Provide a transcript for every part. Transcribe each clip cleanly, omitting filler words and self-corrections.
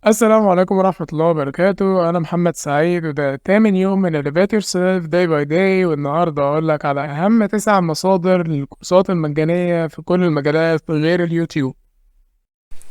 السلام عليكم ورحمة الله وبركاته. أنا محمد سعيد وده تامن يوم من Elevate Yourself Day by Day، والنهاردة أقول لك على أهم 9 مصادر للكورسات المجانية في كل المجالات غير اليوتيوب.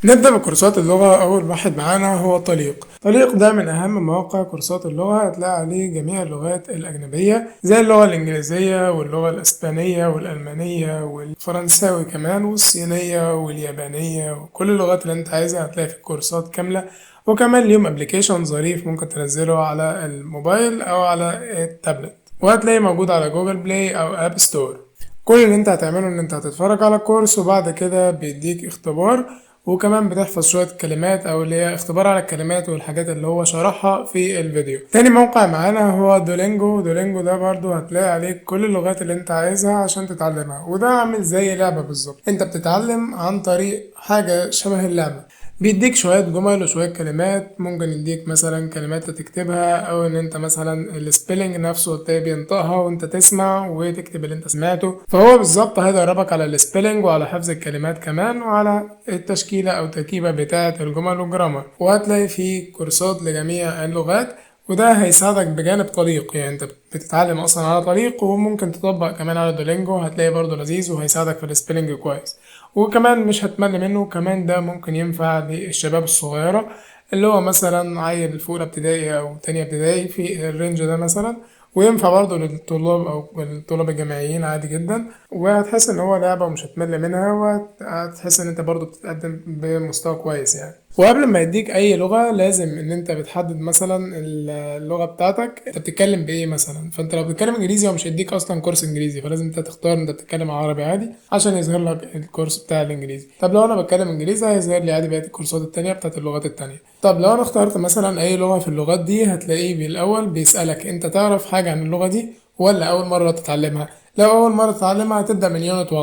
نبدأ بكورسات اللغة. أول واحد معانا هو طليق ده من أهم مواقع كورسات اللغة، هتلاقي عليه جميع اللغات الأجنبية زي اللغة الإنجليزية واللغة الإسبانية والألمانية والفرنساوي كمان والصينية واليابانية وكل اللغات اللي أنت عايزها هتلاقي في الكورسات كاملة. وكمان ليهم ابلكيشن ظريف ممكن تنزله على الموبايل أو على التابلت، وهتلاقيه موجود على جوجل بلاي أو أب ستور. كل اللي انت هتعمله ان انت هتتفرج على الكورس وبعد كده بيديك اختبار، وكمان بتحفظ شوية كلمات او اللي هي اختبار على الكلمات والحاجات اللي هو شرحها في الفيديو. تاني موقع معانا هو دولينجو ده برضو هتلاقي عليه كل اللغات اللي انت عايزها عشان تتعلمها، وده عامل زي لعبة بالظبط، انت بتتعلم عن طريق حاجة شبه اللعبة. بيديك شوية جمل وشوية كلمات، ممكن يديك مثلا كلمات تكتبها او ان انت مثلا السبيلنج نفسه تلاقيه بينطقها وانت تسمع وتكتب اللي انت سمعته. فهو بالظبط هيدربك على السبيلنج وعلى حفظ الكلمات كمان وعلى التشكيلة او التركيبة بتاعة الجمل والجرامر. وهتلاقي فيه كورسات لجميع اللغات، وده هيساعدك بجانب طليق، يعني انت بتتعلم اصلا على طليق وممكن تطبق كمان على دولينجو، هتلاقي برضه لذيذ وهيساعدك في السبيلنج كويس. وكمان مش هتمل منه، كمان ده ممكن ينفع للشباب الصغيرة اللي هو مثلا عيل في أولى ابتدائي أو تانية ابتدائي في الرينج ده مثلا، وينفع برضه للطلاب أو الطلاب الجامعيين عادي جدا. وهتحس إن هو لعبة ومش هتمل منها، وهتحس إن أنت برضه بتتقدم بمستوى كويس يعني. وقبل ما يديك أي لغة لازم إن أنت بتحدد مثلا اللغة بتاعتك أنت بتتكلم بإيه مثلا. فأنت لو بتتكلم إنجليزي هو مش هيديك أصلا كورس إنجليزي، فلازم أنت تختار أنت بتتكلم عربي عادي عشان يظهر لك الكورس بتاع الإنجليزي. طب لو أنا بتكلم إنجليزي هيظهر لي عادي بقية الكورسات التانية بتاعت اللغات التانية. طب لو أنا اخترت مثلا أي لغة في اللغات دي هتلاقيه بالأول بيسألك أنت تعرف حاجة عن اللغة دي ولا أول مرة تتعلمها. لو أول مرة تتعلمها هتبدأ من يونت 1،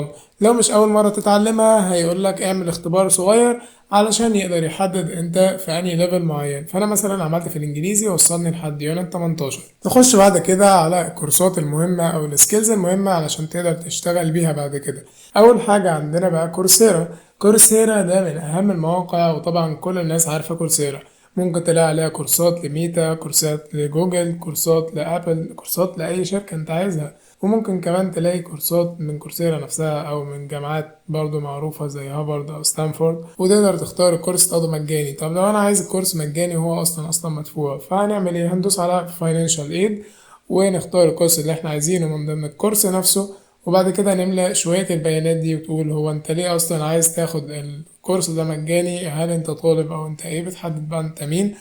لو مش أول مرة تتعلمها هيقول لك اعمل اختبار صغير علشان يقدر يحدد انت في انهي ليفل معين. فانا مثلا عملت في الانجليزي وصلني لحد يونت 18. نخش بعد كده على الكورسات المهمة او السكيلز المهمة علشان تقدر تشتغل بيها بعد كده. اول حاجة عندنا بقى كورسيرا ده من اهم المواقع، وطبعا كل الناس عارفة كورسيرا. ممكن تلاقي عليها كورسات لميتا، كورسات لجوجل، كورسات لابل، كورسات لاي شركة انت عايزها. وممكن كمان تلاقي كورسات من كورسيرا نفسها او من جامعات برضو معروفة زي هارفارد او ستانفورد، وتقدر تختار الكورس تاخده مجاني. طب لو انا عايز الكورس مجاني وهو اصلا مدفوع، فهنعمل ايه؟ هندوس على فاينانشال ايد ونختار الكورس اللي احنا عايزينه من ضمن الكورس نفسه، وبعد كده نملأ شوية البيانات دي وتقول هو انت ليه اصلا عايز تاخد الكورس ده مجاني، هل انت طالب او انت ايه. بتحدد بقى انت مين،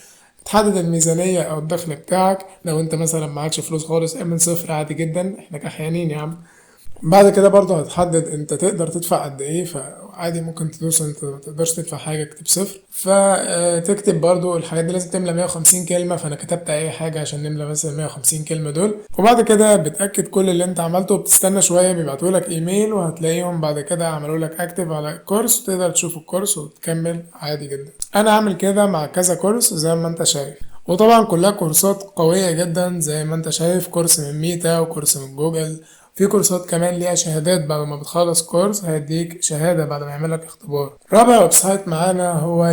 تحدد الميزانية أو الدخل بتاعك. لو أنت مثلا معكش فلوس خالص اعمل صفر عادي جدا، احنا كحيانين يا عم. بعد كده برضه هتحدد انت تقدر تدفع قد ايه، فعادي ممكن تدوس انت ما تقدرش تدفع حاجة اكتب صفر. فتكتب برضه الحاجات دي لازم تملى 150 كلمة، فانا كتبت اي حاجة عشان نملى مثلا 150 كلمة دول. وبعد كده بتأكد كل اللي انت عملته، بتستنى شوية بيبعتولك ايميل وهتلاقيهم بعد كده عملوا لك اكتف على الكورس، وتقدر تشوف الكورس وتكمل عادي جدا. انا عامل كده مع كذا كورس زي ما انت شايف، وطبعا كلها كورسات قوية جدا زي ما انت شايف، كورس من ميتا وكورس من جوجل. في كورسات كمان ليها شهادات، بعد ما بتخلص كورس هيديك شهادة بعد ما يعملك اختبار. رابع ويب سايت معانا هو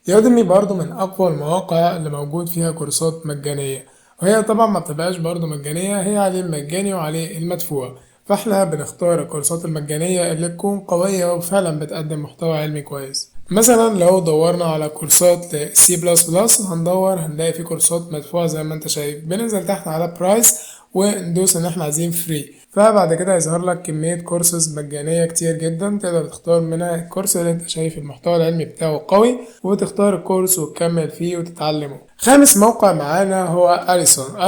يوديمي برضو من أقوى المواقع اللي موجود فيها كورسات مجانية، وهي طبعا ما بتبقاش برضو مجانية، هي عليه المجاني وعليه المدفوع. فاحنا بنختار الكورسات المجانية اللي تكون قوية وفعلا بتقدم محتوى علمي كويس. مثلا لو دورنا على كورسات ل C++ هندور هنلاقي في كورسات مدفوعة زي ما انت شايف. بننزل تحت على برايس وندوس ان احنا عايزين فري، فبعد كده يظهر لك كمية كورسز مجانية كتير جدا، تقدر تختار منها الكورس اللي انت شايف المحتوى العلمي بتاعه قوي وتختار الكورس وتكمل فيه وتتعلمه. خامس موقع معانا هو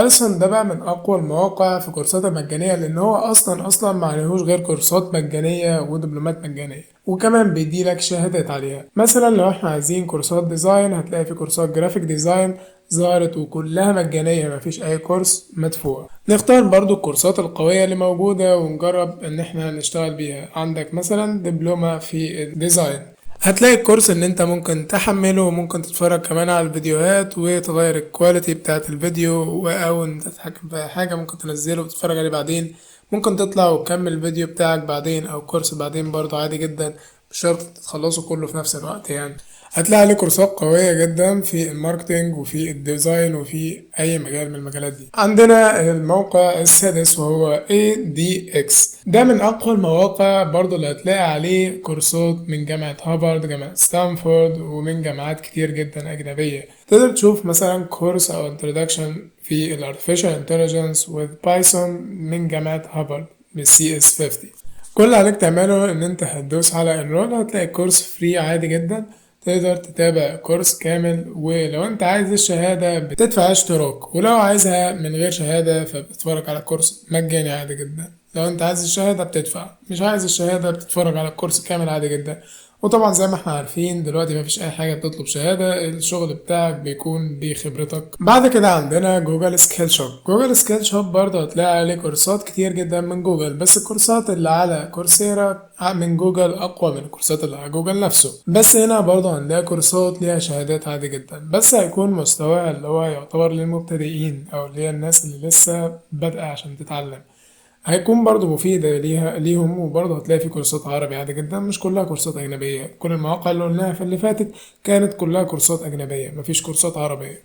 أليسون ده بقى من أقوى المواقع في كورسات المجانية، لأن هو أصلا ما عليهوش غير كورسات مجانية ودبلومات مجانية، وكمان بيديلك شهادات عليها. مثلا لو احنا عايزين كورسات ديزاين هتلاقي في كورسات جرافيك ديزاين ظهرت وكلها مجانية، مفيش أي كورس مدفوع. نختار برضو الكورسات القوية اللي موجودة ونجرب إن احنا نشتغل بيها. عندك مثلا دبلومة في الديزاين، هتلاقي الكورس ان انت ممكن تحمله وممكن تتفرج كمان على الفيديوهات وتغير الكواليتي بتاعت الفيديو، او ان تتحكم في حاجة ممكن تنزله وتتفرج عليه بعدين. ممكن تطلع وتكمل الفيديو بتاعك بعدين او الكورس بعدين برضو عادي جدا، مش شرط تخلصه كله في نفس الوقت يعني. هتلاقي عليه كورسات قوية جدا في الماركتينج وفي الديزاين وفي أي مجال من المجالات دي. عندنا الموقع السادس وهو ADX، ده من أقوى المواقع برضو اللي هتلاقي عليه كورسات من جامعة هارفارد، جامعة ستانفورد، ومن جامعات كتير جدا أجنبية. تقدر تشوف مثلا كورس أو introduction في ال Artificial Intelligence with Python من جامعة هارفارد من CS50. كل اللي عليك تعمله ان انت هتدوس على انرول، هتلاقي كورس فري عادي جدا، تقدر تتابع كورس كامل. ولو انت عايز الشهادة بتدفع اشتراك، ولو عايزها من غير شهادة فبتتفرج على كورس مجاني عادي جدا. لو انت عايز الشهادة بتدفع، مش عايز الشهادة بتتفرج على الكورس كامل عادي جدا. وطبعا زي ما احنا عارفين دلوقتي مفيش اي حاجة بتطلب شهادة، الشغل بتاعك بيكون بخبرتك. بعد كده عندنا جوجل سكيل شوب. جوجل سكيل شوب برضه هتلاقي عليه كورسات كتير جدا من جوجل، بس الكورسات اللي على كورسيرا من جوجل اقوى من الكورسات اللي على جوجل نفسه. بس هنا برضه هنلاقي كورسات ليها شهادات عادي جدا، بس هيكون مستواها اللي هو يعتبر للمبتدئين او اللي هي الناس اللي لسه بادئة عشان تتعلم. هيكون برضو مفيدة ليهم. وبرضو هتلاقي في كورسات عربي عادي جدا، مش كلها كورسات أجنبية. كل المواقع اللي قلناها في اللي فاتت كانت كلها كورسات أجنبية، مفيش كورسات عربية.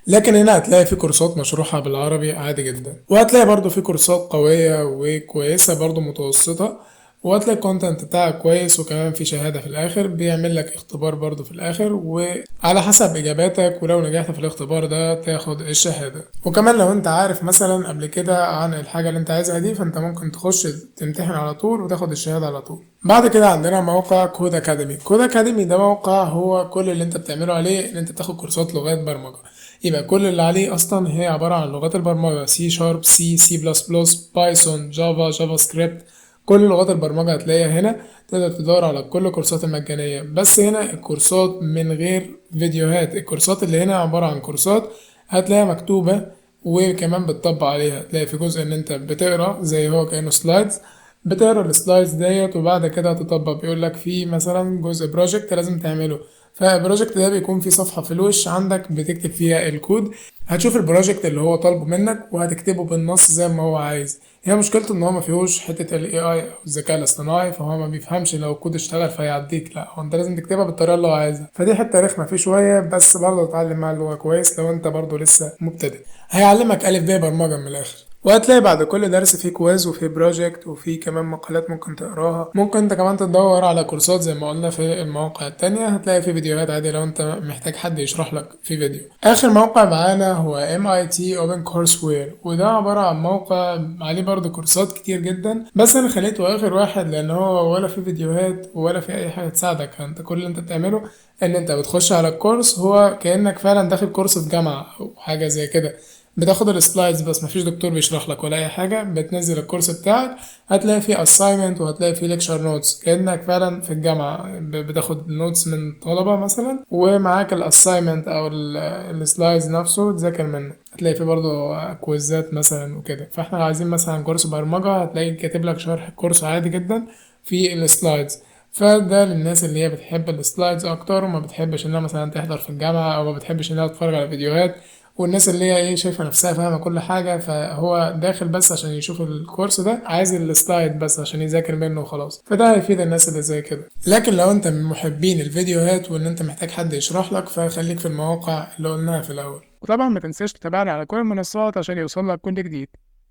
لكن هنا هتلاقي في كورسات مشروحة بالعربي عادي جدا، وهتلاقي برضو في كورسات قوية وكويسة برضو متوسطة، وهتلاقي الكونتنت بتاعك كويس، وكمان في شهادة في الآخر، بيعمل لك اختبار برضو في الآخر، وعلى حسب إجاباتك ولو نجحت في الاختبار ده تاخد الشهادة. وكمان لو انت عارف مثلا قبل كده عن الحاجة اللي انت عايزها دي، فانت ممكن تخش تمتحن على طول وتاخد الشهادة على طول. بعد كده عندنا موقع كود اكاديمي. كود اكاديمي ده موقع هو كل اللي انت بتعمله عليه ان انت بتاخد كورسات لغات برمجة. يبقى كل اللي عليه اصلا هي عبارة عن لغات البرمجة: سي شارب، سي بلس بلس، بايثون، جافا سكريبت. كل لغات البرمجة هتلاقيها هنا. تقدر تدور على كل الكورسات المجانية، بس هنا الكورسات من غير فيديوهات. الكورسات اللي هنا عبارة عن كورسات هتلاقيها مكتوبة، وكمان بتطبق عليها. تلاقي في جزء ان انت بتقرا زي هو كأنه سلايدز، بتقرا السلايدز ديت وبعد كده هتطبق. بيقول لك في مثلا جزء بروجكت لازم تعمله، فالبروجكت ده بيكون في صفحة في الوش عندك بتكتب فيها الكود. هتشوف البروجكت اللي هو طالبه منك وهتكتبه بالنص زي ما هو عايز. هي مشكلته ان هو ما فيهوش حتة ال AI او الذكاء الاصطناعي، فهو ما بيفهمش لو الكود اشتغل فيعديك، لا هو انت لازم تكتبها بالطريقة اللي هو عايزها. فدي حتة رخمة فيه شوية، بس برضه تتعلم مع اللغة كويس لو انت برضه لسه مبتدئ. هيعلمك ألف ب برمجة من الآخر. وهتلاقي بعد كل درس فيه كويز وفيه بروجكت وفيه كمان مقالات ممكن تقراها. ممكن انت كمان تدور على كورسات زي ما قلنا في المواقع التانية، هتلاقي فيه فيديوهات عادي لو انت محتاج حد يشرح لك في فيديو. اخر موقع معانا هو MIT Open Courseware، وده عبارة عن موقع عليه برضه كورسات كتير جدا، بس انا خليته اخر واحد لان هو ولا في فيديوهات ولا في اي حاجة تساعدك. انت كل اللي انت بتعمله ان انت بتخش على الكورس، هو كأنك فعلا داخل كورس في جامعة او حاجة زي كده. بتاخد السلايدز بس، مفيش دكتور بيشرح لك ولا اي حاجه. بتنزل الكورس بتاعك، هتلاقي فيه assignment وهتلاقي فيه lecture notes كأنك فعلا في الجامعه. بتاخد نوتس من طلبه مثلا، ومعاك الاساينمنت او السلايدز نفسه تذاكر منه. هتلاقي فيه برضه كويزات مثلا وكده. فاحنا عايزين مثلا كورس برمجه، هتلاقي كاتب لك شرح الكورس عادي جدا في السلايدز. فده للناس اللي هي بتحب السلايدز اكتر وما بتحبش انها مثلا تحضر في الجامعه، او ما بتحبش انها تتفرج على فيديوهات. والناس اللي هي ايه شايفه نفسها فاهمه كل حاجه، فهو داخل بس عشان يشوف الكورس ده، عايز السلايد بس عشان يذاكر منه وخلاص. فده هيفيد الناس اللي زي كده. لكن لو انت من محبين الفيديوهات وان انت محتاج حد يشرح لك، فخليك في المواقع اللي قلناها في الاول. وطبعا ما تنساش تتابعني على كل المنصات عشان يوصلك كل جديد.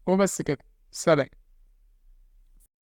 وبس كده، سلام.